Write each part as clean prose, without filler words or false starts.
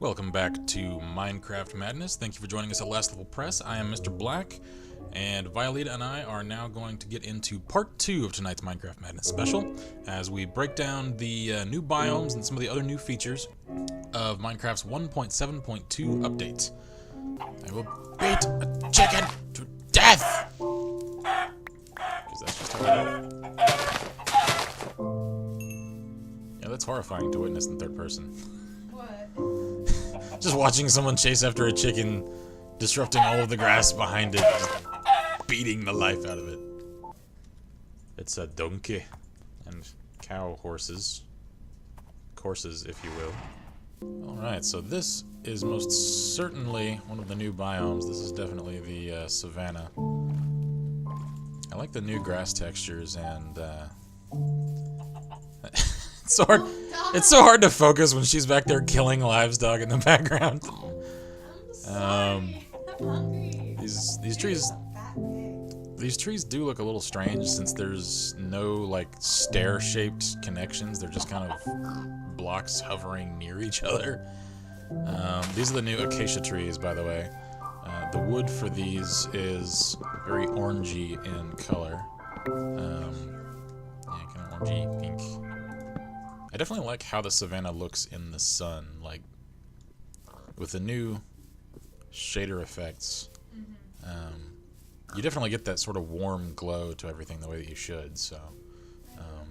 Welcome back to Minecraft Madness. Thank you for joining us at Last Level Press. I am Mr. Black, and Violita and I are now going to get into part 2 of tonight's Minecraft Madness special, as we break down the new biomes and some of the other new features of Minecraft's 1.7.2 update. I will beat a chicken to death! Because that's just how I do it. Yeah, that's horrifying to witness in third person. Just watching someone chase after a chicken, disrupting all of the grass behind it, just beating the life out of it. It's a donkey. And cow horses. Courses, if you will. Alright, so this is most certainly one of the new biomes. This is definitely the savannah. I like the new grass textures and It's so hard to focus when she's back there killing livestock in the background. I'm hungry. These trees do look a little strange since there's no like stair-shaped connections. They're just kind of blocks hovering near each other. These are the new acacia trees, by the way. The wood for these is very orangey in color. Yeah, kind of orangey pink. I definitely like how the savannah looks in the sun, like with the new shader effects. You definitely get that sort of warm glow to everything the way that you should. So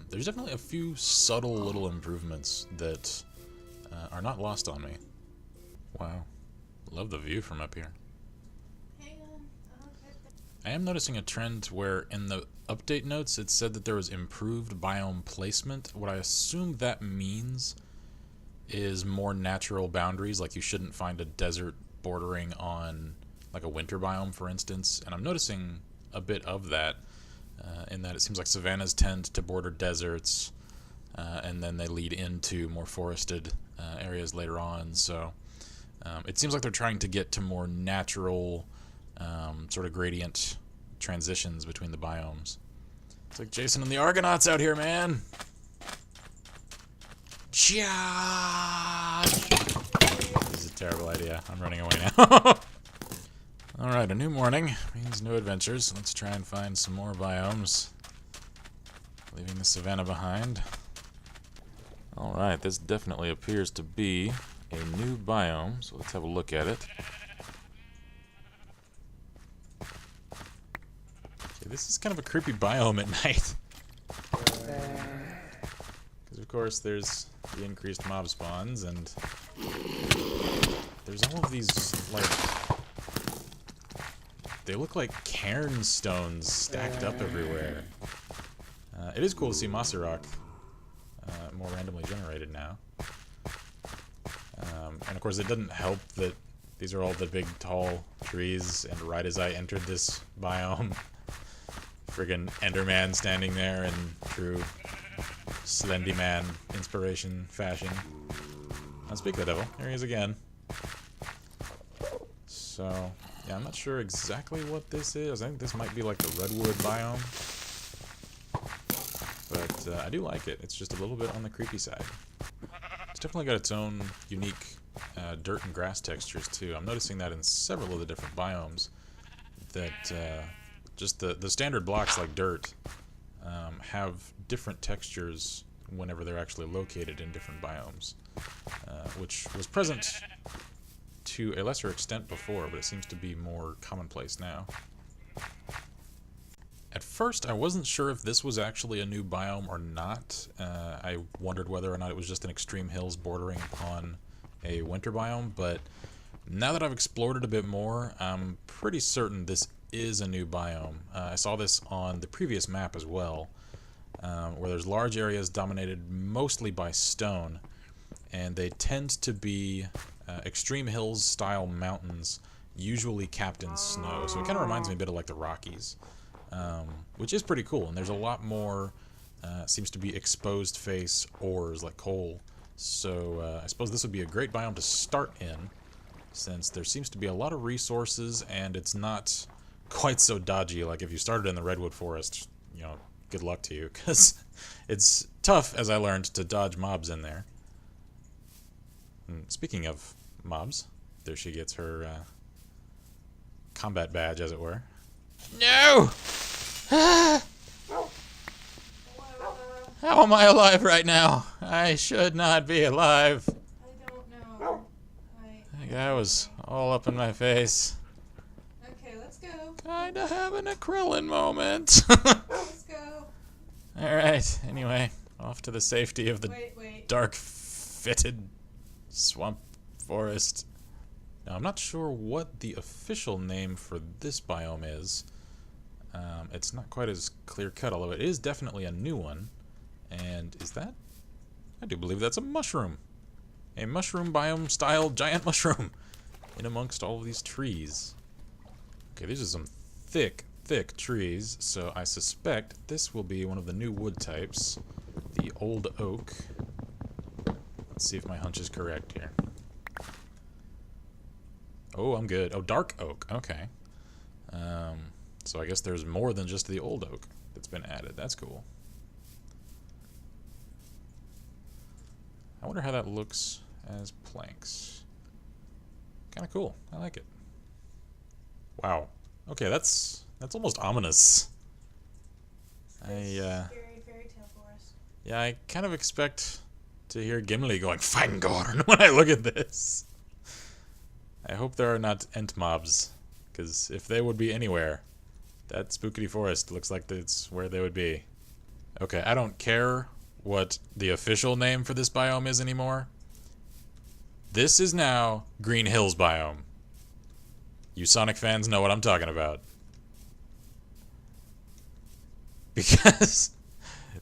there's definitely a few subtle little improvements that are not lost on me. Wow, love the view from up here. I am noticing a trend where in the update notes it said that there was improved biome placement. What I assume that means is more natural boundaries, like you shouldn't find a desert bordering on like a winter biome, for instance. And I'm noticing a bit of that in that it seems like savannas tend to border deserts and then they lead into more forested areas later on. So it seems like they're trying to get to more natural sort of gradient transitions between the biomes. It's like Jason and the Argonauts out here, man. Charge! This is a terrible idea. I'm running away now. Alright, a new morning means new adventures. Let's try and find some more biomes, leaving the savannah behind. Alright, this definitely appears to be a new biome, so let's have a look at it. This is kind of a creepy biome at night. Because of course there's the increased mob spawns and there's all of these, like, they look like cairn stones stacked up everywhere. It is cool to see mossy rock more randomly generated now. And of course it doesn't help that these are all the big tall trees, and right as I entered this biome, friggin' Enderman standing there in true Slendyman inspiration fashion. Now speak of the devil, here he is again. So, yeah, I'm not sure exactly what this is. I think this might be like the redwood biome. But I do like it. It's just a little bit on the creepy side. It's definitely got its own unique dirt and grass textures too. I'm noticing that in several of the different biomes that just the standard blocks like dirt have different textures whenever they're actually located in different biomes, which was present to a lesser extent before, but it seems to be more commonplace now. At first, I wasn't sure if this was actually a new biome or not. I wondered whether or not it was just an extreme hills bordering upon a winter biome, but now that I've explored it a bit more, I'm pretty certain this is a new biome. I saw this on the previous map as well, where there's large areas dominated mostly by stone, and they tend to be extreme hills style mountains, usually capped in snow. So it kind of reminds me a bit of like the Rockies, which is pretty cool. And there's a lot more, seems to be exposed face ores like coal. So I suppose this would be a great biome to start in, since there seems to be a lot of resources and it's not quite so dodgy. Like if you started in the redwood forest, you know, good luck to you, because it's tough, as I learned, to dodge mobs in there. And speaking of mobs. There she gets her combat badge, as it were. No! How am I alive right now? I should not be alive. I don't know. That guy was all up in my face. Okay, let's go. Kinda having a Krillin moment. Let's go. Alright, anyway, off to the safety of the Wait. dark-fitted swamp forest. Now, I'm not sure what the official name for this biome is. It's not quite as clear-cut, although it is definitely a new one. And is that? I do believe that's a mushroom. A mushroom biome-style giant mushroom in amongst all of these trees. Okay, these are some thick trees, so I suspect this will be one of the new wood types, the old oak. Let's see if my hunch is correct here. Oh, I'm good. Oh, dark oak. Okay. So I guess there's more than just the old oak that's been added. That's cool. I wonder how that looks as planks. Kind of cool. I like it. Wow. Okay, that's almost ominous. Scary fairy tale forest. Yeah, I kind of expect to hear Gimli going Fangorn when I look at this. I hope there are not ent mobs, because if they would be anywhere, that spookity forest looks like that's where they would be. Okay, I don't care what the official name for this biome is anymore. This is now Green Hills biome. You Sonic fans know what I'm talking about. Because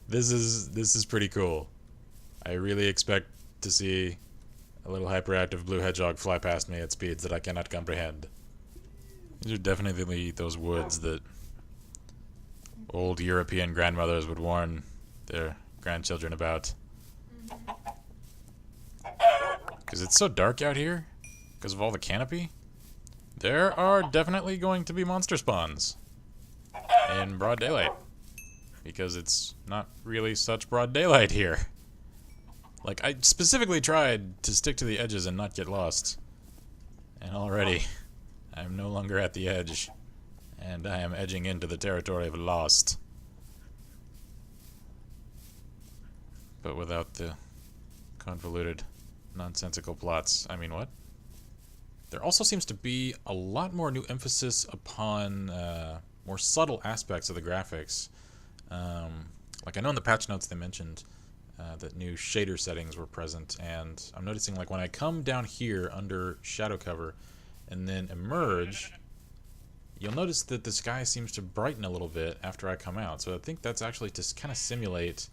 this is pretty cool. I really expect to see a little hyperactive blue hedgehog fly past me at speeds that I cannot comprehend. These are definitely those woods that old European grandmothers would warn their grandchildren about. Because it's so dark out here, because of all the canopy, there are definitely going to be monster spawns in broad daylight. Because it's not really such broad daylight here. Like, I specifically tried to stick to the edges and not get lost. And already, I'm no longer at the edge. And I am edging into the territory of lost. But without the convoluted, nonsensical plots. I mean, what? There also seems to be a lot more new emphasis upon more subtle aspects of the graphics. Like, I know in the patch notes they mentioned that new shader settings were present, and I'm noticing, like, when I come down here under shadow cover and then emerge, you'll notice that the sky seems to brighten a little bit after I come out. So I think that's actually to kind of simulate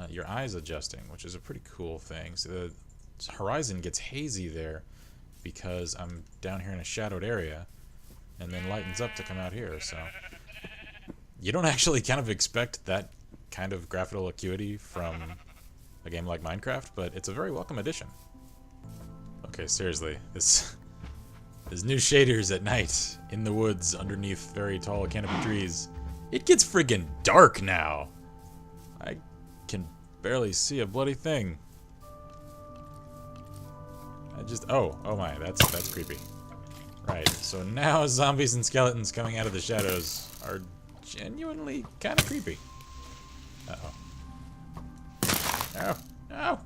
your eyes adjusting, which is a pretty cool thing. So the horizon gets hazy there because I'm down here in a shadowed area, and then lightens up to come out here. So you don't actually kind of expect that kind of graphical acuity from a game like Minecraft, but it's a very welcome addition. Okay, seriously, there's new shaders at night in the woods underneath very tall canopy trees. It gets friggin' dark now. I can barely see a bloody thing. Oh my, that's creepy. Right, so now zombies and skeletons coming out of the shadows are genuinely kind of creepy. Uh-oh. No, no!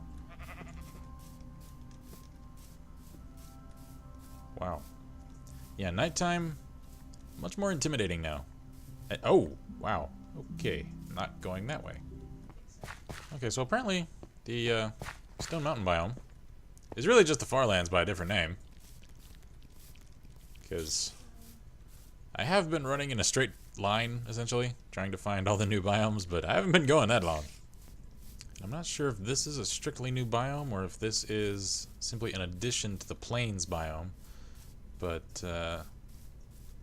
Wow. Yeah, nighttime, much more intimidating now. Oh, wow. Okay, not going that way. Okay, so apparently the Stone Mountain biome is really just the Farlands by a different name. Because I have been running in a straight line, essentially, trying to find all the new biomes, but I haven't been going that long. I'm not sure if this is a strictly new biome or if this is simply an addition to the Plains biome, but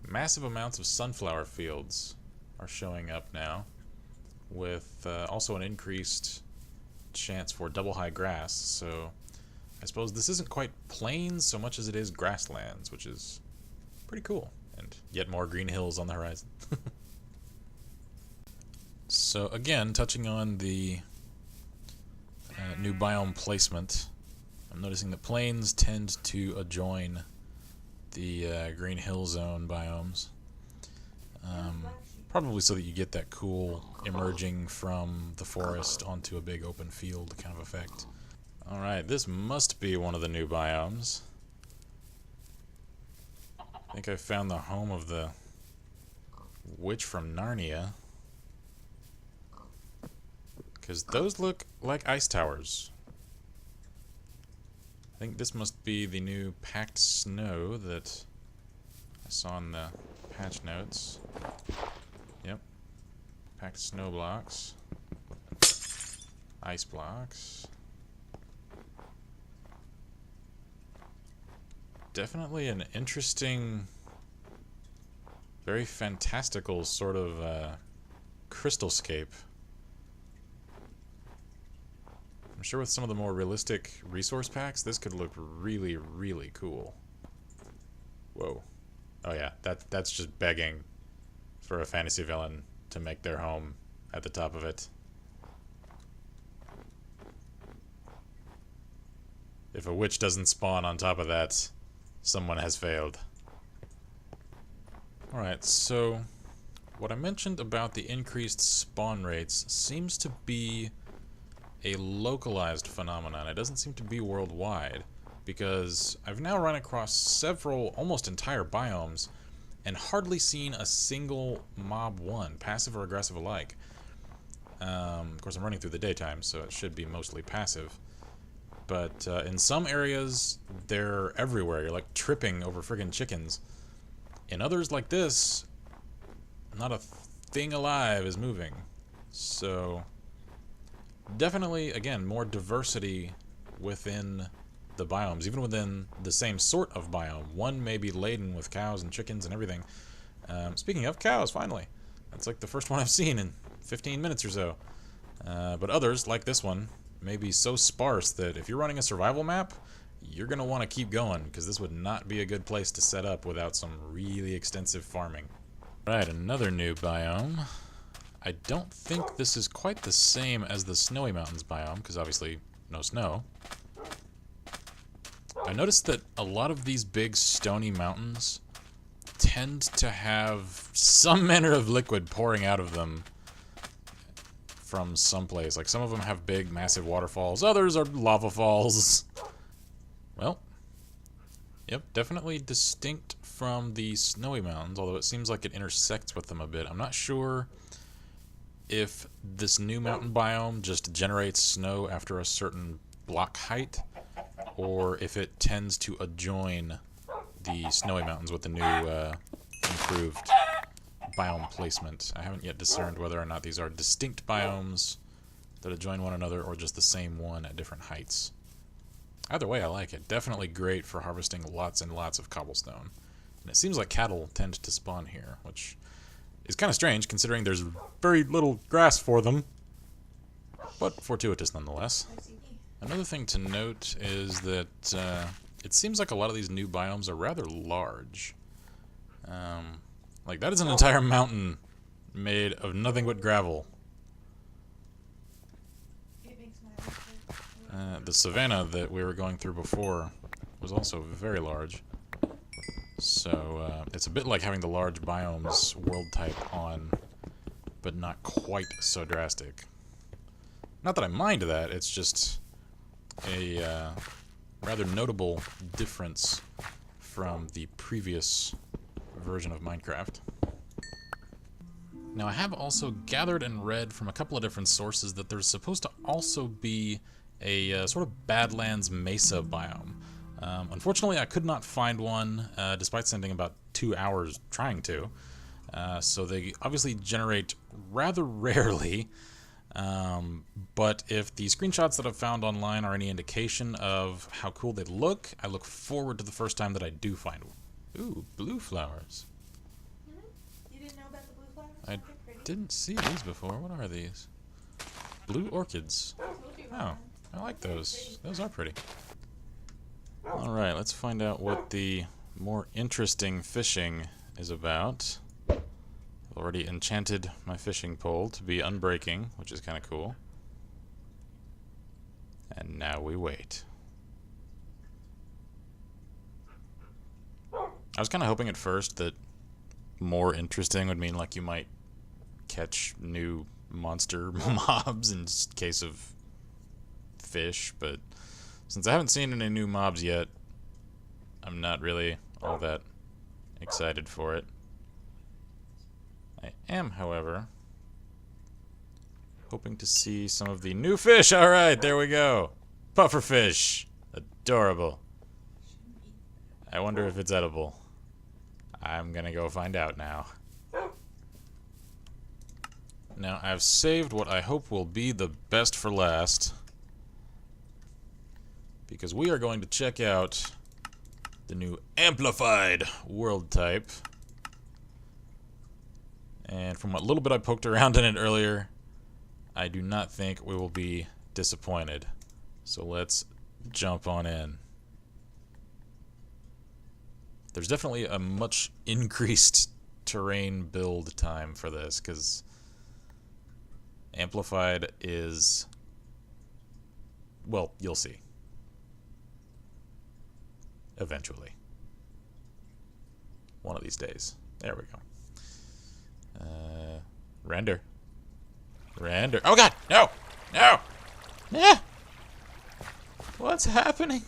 massive amounts of sunflower fields are showing up now, with also an increased chance for double high grass, so I suppose this isn't quite plains so much as it is grasslands, which is pretty cool, and yet more green hills on the horizon. So again, touching on the new biome placement, I'm noticing that plains tend to adjoin the Green Hill Zone biomes. Probably so that you get that cool emerging from the forest onto a big open field kind of effect. Alright, this must be one of the new biomes. I think I found the home of the witch from Narnia. Because those look like ice towers. I think this must be the new packed snow that I saw in the patch notes. Yep. Packed snow blocks. Ice blocks. Definitely an interesting, very fantastical sort of crystalscape. I'm sure with some of the more realistic resource packs, this could look really, really cool. Whoa. Oh yeah, that's just begging for a fantasy villain to make their home at the top of it. If a witch doesn't spawn on top of that, someone has failed. Alright, so what I mentioned about the increased spawn rates seems to be a localized phenomenon. It doesn't seem to be worldwide, because I've now run across several almost entire biomes and hardly seen a single mob one, passive or aggressive alike. Of course, I'm running through the daytime, so it should be mostly passive. But in some areas, they're everywhere. You're like tripping over friggin' chickens. In others like this, not a thing alive is moving. So definitely, again, more diversity within the biomes, even within the same sort of biome. One may be laden with cows and chickens and everything. Speaking of cows, finally. That's like the first one I've seen in 15 minutes or so. But others, like this one, may be so sparse that if you're running a survival map, you're going to want to keep going, because this would not be a good place to set up without some really extensive farming. Right, another new biome. I don't think this is quite the same as the Snowy Mountains biome, because obviously no snow. I noticed that a lot of these big stony mountains tend to have some manner of liquid pouring out of them from someplace. Like, some of them have big, massive waterfalls. Others are lava falls. Well, yep, definitely distinct from the Snowy Mountains, although it seems like it intersects with them a bit. I'm not sure if this new mountain biome just generates snow after a certain block height, or if it tends to adjoin the Snowy Mountains with the new improved biome placement. I haven't yet discerned whether or not these are distinct biomes that adjoin one another or just the same one at different heights. Either way, I like it. Definitely great for harvesting lots and lots of cobblestone. And it seems like cattle tend to spawn here, which is kind of strange considering there's very little grass for them, but fortuitous nonetheless. Another thing to note is that it seems like a lot of these new biomes are rather large. Like, that is an entire mountain made of nothing but gravel. The savanna that we were going through before was also very large. So it's a bit like having the large biomes world type on, but not quite so drastic. Not that I mind that, it's just a rather notable difference from the previous version of Minecraft. Now, I have also gathered and read from a couple of different sources that there's supposed to also be a sort of Badlands Mesa biome. Unfortunately, I could not find one, despite spending about 2 hours trying to. So they obviously generate rather rarely. But if the screenshots that I've found online are any indication of how cool they look, I look forward to the first time that I do find one. Ooh, blue flowers. You didn't know about the blue flowers? I didn't see these before. What are these? Blue orchids. Oh, I like those. Those are pretty. Alright, let's find out what the more interesting fishing is about. I've already enchanted my fishing pole to be unbreaking, which is kind of cool. And now we wait. I was kind of hoping at first that more interesting would mean like you might catch new monster mobs in case of fish, but since I haven't seen any new mobs yet, I'm not really all that excited for it. I am, however, hoping to see some of the new fish. Alright, there we go. Pufferfish. Adorable. I wonder if it's edible. I'm gonna go find out now. Now, I've saved what I hope will be the best for last, because we are going to check out the new amplified world type. And from what little bit I poked around in it earlier, I do not think we will be disappointed. So let's jump on in. There's definitely a much increased terrain build time for this, because amplified is, well, you'll see. Eventually. One of these days. There we go. Render. Render. Oh god! No! No! Yeah! What's happening?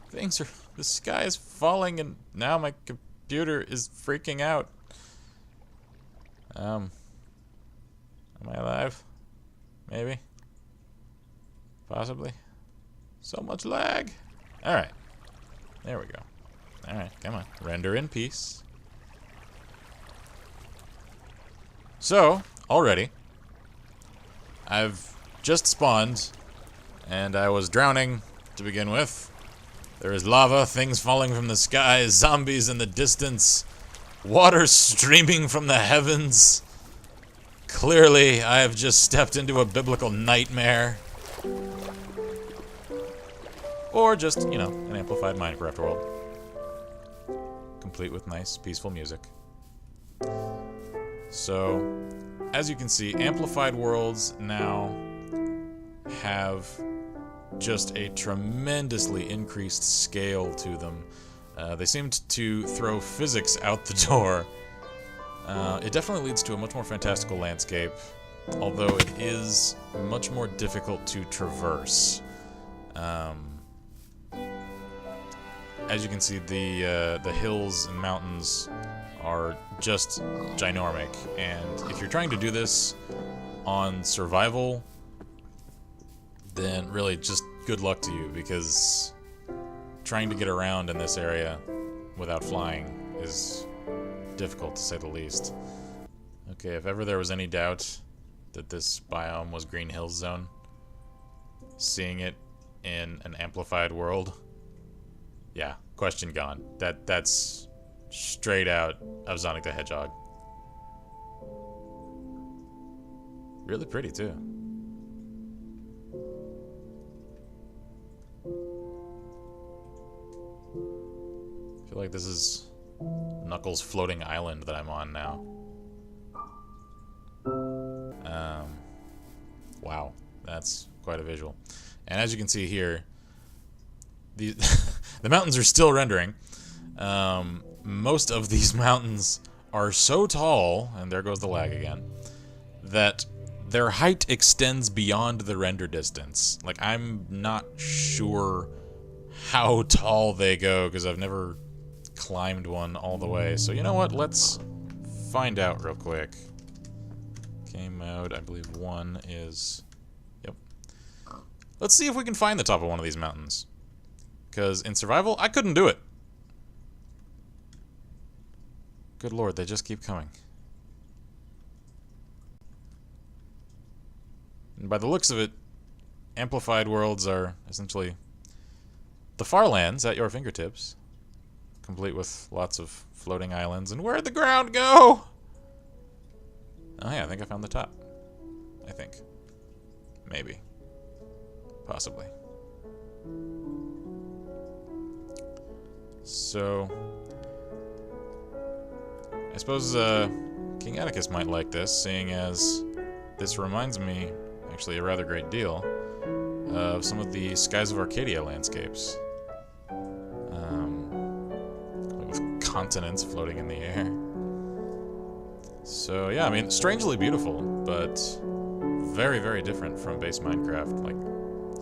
Things are... The sky is falling and now my computer is freaking out. Am I alive? Maybe? Possibly? So much lag! Alright. There we go. Alright, come on. Render in peace. So, already, I've just spawned, and I was drowning to begin with. There is lava, things falling from the sky, zombies in the distance, water streaming from the heavens. Clearly, I have just stepped into a biblical nightmare. Or just, you know, an amplified Minecraft world. Complete with nice, peaceful music. So, as you can see, amplified worlds now have just a tremendously increased scale to them. They seemed to throw physics out the door. It definitely leads to a much more fantastical landscape, although it is much more difficult to traverse. As you can see, the hills and mountains are just ginormic, and if you're trying to do this on survival, then really just good luck to you, because trying to get around in this area without flying is difficult, to say the least. Okay, if ever there was any doubt that this biome was Green Hills Zone, seeing it in an amplified world, yeah, question gone. That's straight out of Sonic the Hedgehog. Really pretty, too. I feel like this is Knuckles' floating island that I'm on now. Wow, that's quite a visual. And as you can see here, the the mountains are still rendering. Most of these mountains are so tall, and there goes the lag again, that their height extends beyond the render distance. Like, I'm not sure how tall they go, because I've never climbed one all the way. So you know what? Let's find out real quick. Game mode, I believe 1 is... Yep. Let's see if we can find the top of one of these mountains. Because in survival, I couldn't do it. Good lord, they just keep coming. And by the looks of it, amplified worlds are essentially the far lands at your fingertips, complete with lots of floating islands. And where'd the ground go? Oh yeah, I think I found the top. I think. Maybe. Possibly. So, I suppose King Atticus might like this, seeing as this reminds me, actually a rather great deal, of some of the Skies of Arcadia landscapes. continents floating in the air. So yeah, I mean, strangely beautiful, but very, very different from base Minecraft. Like,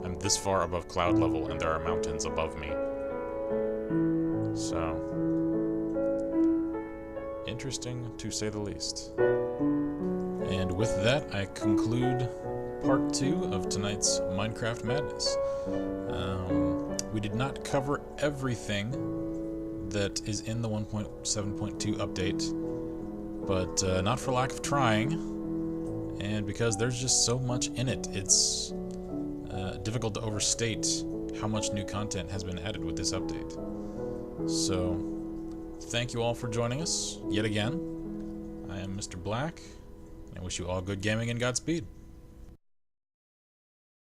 I'm this far above cloud level and there are mountains above me. So, interesting to say the least. And with that, I conclude part 2 of tonight's Minecraft Madness. We did not cover everything that is in the 1.7.2 update, but not for lack of trying, and because there's just so much in it, it's difficult to overstate how much new content has been added with this update. So, thank you all for joining us yet again. I am Mr. Black, and I wish you all good gaming and Godspeed.